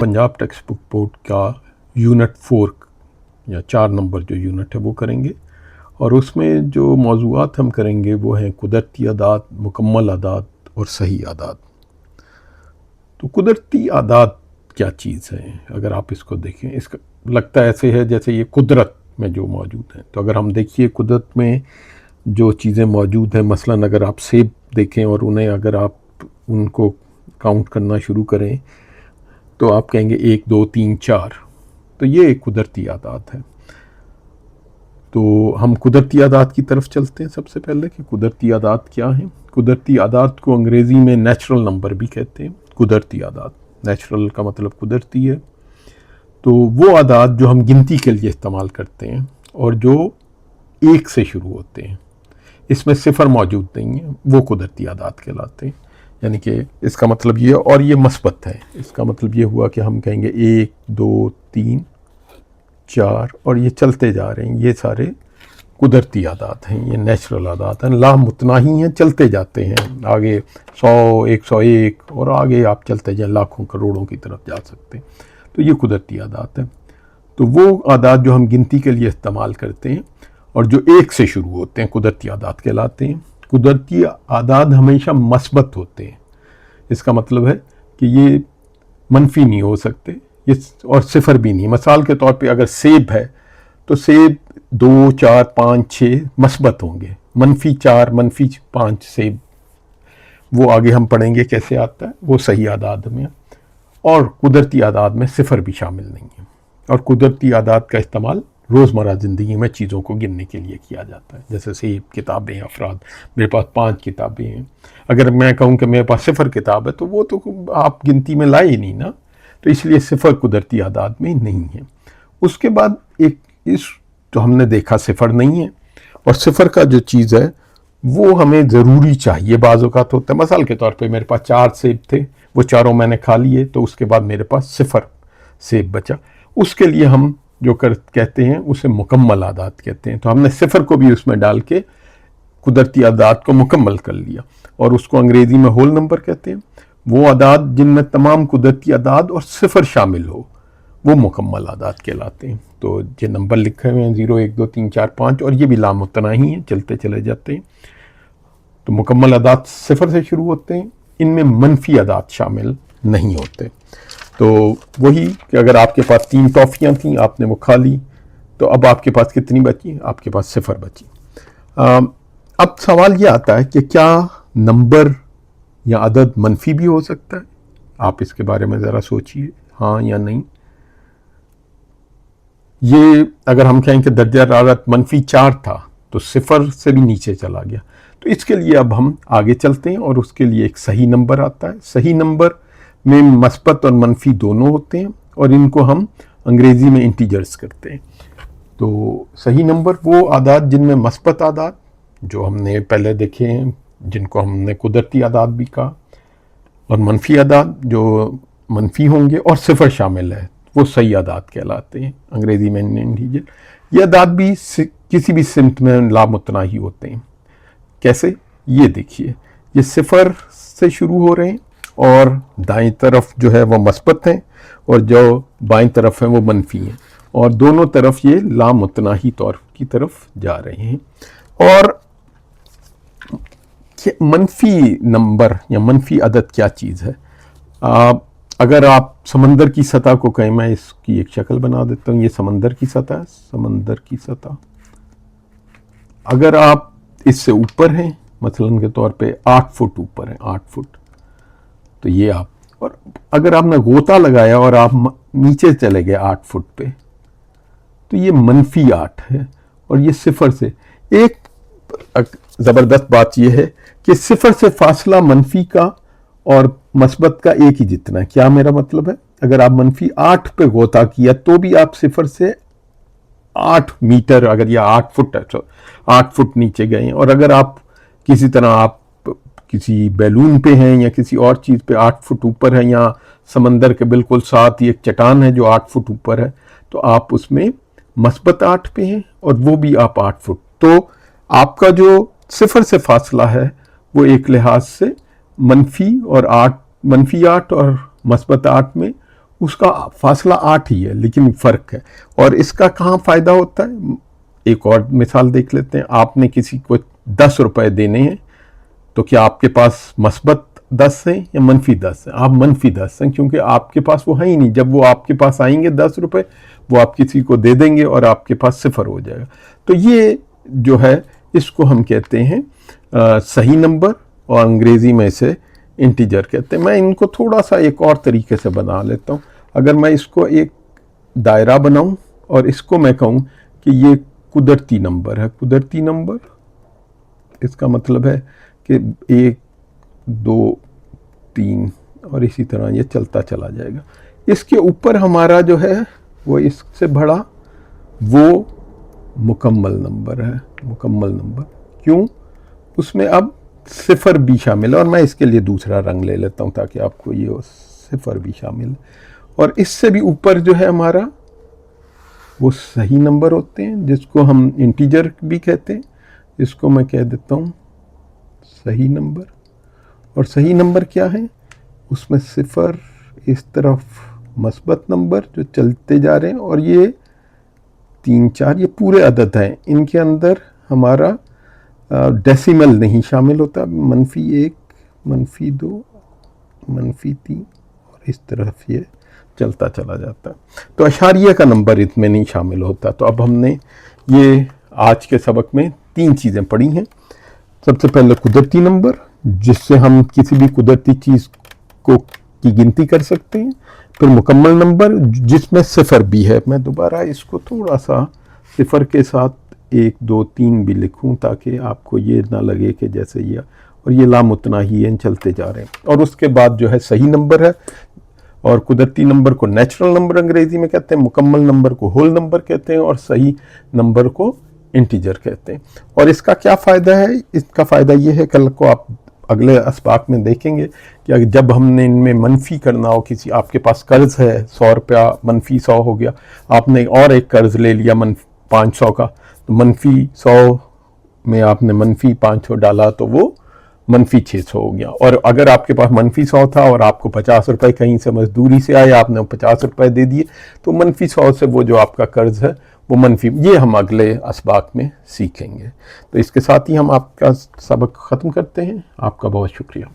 Punjab text book board का unit 4 या 4 number जो यूनिट है वो करेंगे और उसमें जो मौज़ूआत हम करेंगे वो हैं कुदरती आदात, मुकम्मल आदात और सही आदात। तो कुदरती आदात क्या चीज़ है? अगर आप इसको देखें, इसका लगता ऐसे है जैसे ये कुदरत में जो मौजूद हैं। तो अगर हम देखिए कुदरत में जो चीज़ें मौजूद हैं, मसलन अगर आप सेब देखें और उन्हें अगर आप उनको काउंट करना शुरू करें तो आप कहेंगे 1 2 3 4। तो ये एक कुदरती आदात है। तो हम कुदरती आदात की तरफ चलते हैं सबसे पहले कि कुदरती आदात क्या है। कुदरती आदात को अंग्रेज़ी में नेचुरल नंबर भी कहते हैं। कुदरती आदात, नेचुरल का मतलब कुदरती है। तो वो आदात जो हम गिनती के लिए इस्तेमाल करते हैं और जो 1 से शुरू होते हैं, इसमें सिफर मौजूद नहीं है, वो कुदरती आदात कहलाते हैं। यानी कि इसका मतलब ये, और ये मस्बत है, इसका मतलब ये हुआ कि हम कहेंगे 1 2 3 4 और ये चलते जा रहे हैं। ये सारे कुदरती आदात हैं, ये नेचुरल आदात हैं, लामुतनाही हैं, चलते जाते हैं आगे 100 101 और आगे आप चलते जाएं लाखों करोड़ों की तरफ जा सकते हैं। तो ये कुदरती आदात है। तो वो आदात जो हम गिनती के लिए इस्तेमाल करते हैं और जो 1 से शुरू होते हैं कुदरती आदात कहलाते हैं। कुदरती आदात हमेशा मस्बत होते हैं। इसका मतलब है कि ये मनफी नहीं हो सकते, ये और सिफर भी नहीं। मिसाल के तौर पे अगर सेब है तो सेब 2 4 5 6 मस्बत होंगे, मनफी 4 मनफी 5 सेब, वो आगे हम पढ़ेंगे कैसे आता है, वो सही आदात में। और कुदरती आदात में सिफर भी शामिल नहीं है। और कुदरती आदात का इस्तेमाल रोज़मर्रा ज़िंदगी में चीज़ों को गिनने के लिए किया जाता है। जैसे सेब, किताबें, अफराद, मेरे पास 5 किताबें हैं। अगर मैं कहूँ कि मेरे पास सिफर किताब है तो वो तो आप गिनती में लाए ही नहीं ना, तो इसलिए सिफर कुदरती आदात में नहीं है। उसके बाद एक इस तो हमने देखा सिफर नहीं है, और सिफर का जो चीज़ है वो हमें ज़रूरी चाहिए। बाज़ औक़ात होता है, मिसाल के तौर पे मेरे पास 4 सेब थे, वो चारों मैंने खा लिए, तो उसके बाद मेरे पास सिफर सेब बचा। उसके लिए हम जो कहते हैं उसे मुकम्मल आदात कहते हैं। तो हमने सिफर को भी उसमें डाल के कुदरती आदात को मुकम्मल कर लिया, और उसको अंग्रेज़ी में होल नंबर कहते हैं। वो आदात जिनमें तमाम कुदरती आदात और सिफर शामिल हो वो मुकम्मल आदात कहलाते हैं। तो ये नंबर लिखे हुए हैं 0 1 2 3 4 5, और ये भी लामुतनाही हैं, चलते चले जाते हैं। तो मुकम्मल आदात सिफर से शुरू होते हैं, इनमें मनफी आदात शामिल नहीं होते। तो वही कि अगर आपके पास 3 टॉफ़ियाँ थीं, आपने वो खा ली, तो अब आपके पास कितनी बची? आपके पास सिफर बची। अब सवाल ये आता है कि क्या नंबर या अदद मनफी भी हो सकता है? आप इसके बारे में ज़रा सोचिए, हाँ या नहीं। ये अगर हम कहें कि दर्जा हरारत -4 था तो सिफर से भी नीचे चला गया। तो इसके लिए अब हम आगे चलते हैं और उसके लिए एक सही नंबर आता है। सही नंबर में मस्बत और मनफी दोनों होते हैं, और इनको हम अंग्रेज़ी में इंटीजर्स करते हैं। तो सही नंबर वो आदात जिनमें मस्बत आदात जो हमने पहले देखे हैं, जिनको हमने कुदरती आदात भी कहा, और मनफी आदात जो मनफी होंगे और सिफर शामिल है, वो सही आदात कहलाते हैं, अंग्रेज़ी में इंटीजर। ये आदात भी किसी भी सिमत में लामुतनाही होते हैं। कैसे? ये देखिए, ये सिफर से शुरू हो रहे हैं और दाईं तरफ जो है वो मस्बत हैं और जो बाईं तरफ है वो मनफी हैं, और दोनों तरफ ये लामुतनाही तौर की तरफ जा रहे हैं। और मनफी नंबर या मनफी अदद क्या चीज़ है? अगर आप समंदर की सतह को कहें, मैं इसकी एक शक्ल बना देता हूँ, ये समंदर की सतह है, समंदर की सतह। अगर आप इससे ऊपर हैं, मसलन के तौर पे 8 फुट ऊपर हैं, 8 फुट, तो ये आप, और अगर आपने गोता लगाया और आप नीचे चले गए 8 फुट पे, तो ये -8 है। और ये सिफर से एक ज़बरदस्त बात यह है कि सिफर से फासला मनफी का और मस्बत का एक ही जितना है। क्या मेरा मतलब है? अगर आप -8 पे गोता किया तो भी आप सिफर से 8 मीटर, अगर यह 8 फुट है तो 8 फुट नीचे गए। और अगर आप किसी तरह आप किसी बैलून पे हैं या किसी और चीज़ पे 8 फुट ऊपर है, या समंदर के बिल्कुल साथ ही एक चट्टान है जो 8 फुट ऊपर है, तो आप उसमें मस्बत 8 पे हैं और वो भी आप 8 फुट। तो आपका जो सिफर से फासला है वो एक लिहाज से -8 और मस्बत 8 में उसका फासला 8 ही है, लेकिन फ़र्क है। और इसका कहाँ फ़ायदा होता है, एक और मिसाल देख लेते हैं। आपने किसी को 10 रुपए देने हैं, तो क्या आपके पास मस्बत 10 हैं या मनफी 10 हैं? आप मनफी 10 हैं, क्योंकि आपके पास वो है ही नहीं। जब वो आपके पास आएंगे 10 रुपए, वो आप किसी को दे देंगे और आपके पास 0 हो जाएगा। तो ये जो है, इसको हम कहते हैं सही नंबर, और अंग्रेज़ी में इसे इंटीजर कहते हैं। मैं इनको थोड़ा सा एक और तरीके से बना लेता हूँ। अगर मैं इसको एक दायरा बनाऊं और इसको मैं कहूँ कि ये कुदरती नंबर है, कुदरती नंबर, इसका मतलब है कि 1, 2, 3 और इसी तरह ये चलता चला जाएगा। इसके ऊपर हमारा जो है वो इससे बड़ा वो मुकम्मल नंबर है, मुकम्मल नंबर। क्यों? उसमें अब 0 भी शामिल है, और मैं इसके लिए दूसरा रंग ले लेता हूँ ताकि आपको ये 0 भी शामिल है। और इससे भी ऊपर जो है हमारा वो सही नंबर होते हैं, जिसको हम इंटीजर भी कहते हैं। इसको मैं कह देता हूँ सही नंबर। और सही नंबर क्या है? उसमें 0 इस तरफ मस्बत नंबर जो चलते जा रहे हैं, और ये 3, 4 ये पूरे अदद हैं। इनके अंदर हमारा डेसिमल नहीं शामिल होता। -1, -2, -3 और इस तरफ ये चलता चला जाता है। तो अशारिया का नंबर इसमें नहीं शामिल होता। तो अब हमने ये आज के सबक में 3 चीज़ें पढ़ी हैं। सबसे पहले कुदरती नंबर, जिससे हम किसी भी कुदरती चीज़ को की गिनती कर सकते हैं। फिर मुकम्मल नंबर, जिसमें 0 भी है। मैं दोबारा इसको थोड़ा सा 0 के साथ 1, 2, 3 भी लिखूं, ताकि आपको ये ना लगे कि जैसे ये और ये लामुतनाही है, चलते जा रहे हैं। और उसके बाद जो है सही नंबर है, और कुदरती नंबर को नेचुरल नंबर अंग्रेजी में कहते हैं, मुकम्मल नंबर को होल नंबर कहते हैं, और सही नंबर को इंटीजर कहते हैं। और इसका क्या फ़ायदा है? इसका फ़ायदा ये है, कल को आप अगले असबाक में देखेंगे कि जब हमने इनमें मनफी करना हो, किसी आपके पास कर्ज है 100 रुपया, -100 हो गया, आपने और एक कर्ज ले लिया 500 का, तो -100 में आपने -500 डाला, तो वो -600 हो गया। और अगर आपके पास -100 था और आपको 50 रुपये कहीं से मजदूरी से आए, आपने 50 रुपये दे दिए, तो -100 से वो जो आपका कर्ज है वो मनफी, ये हम अगले असबाक में सीखेंगे। तो इसके साथ ही हम आपका सबक ख़त्म करते हैं। आपका बहुत शुक्रिया।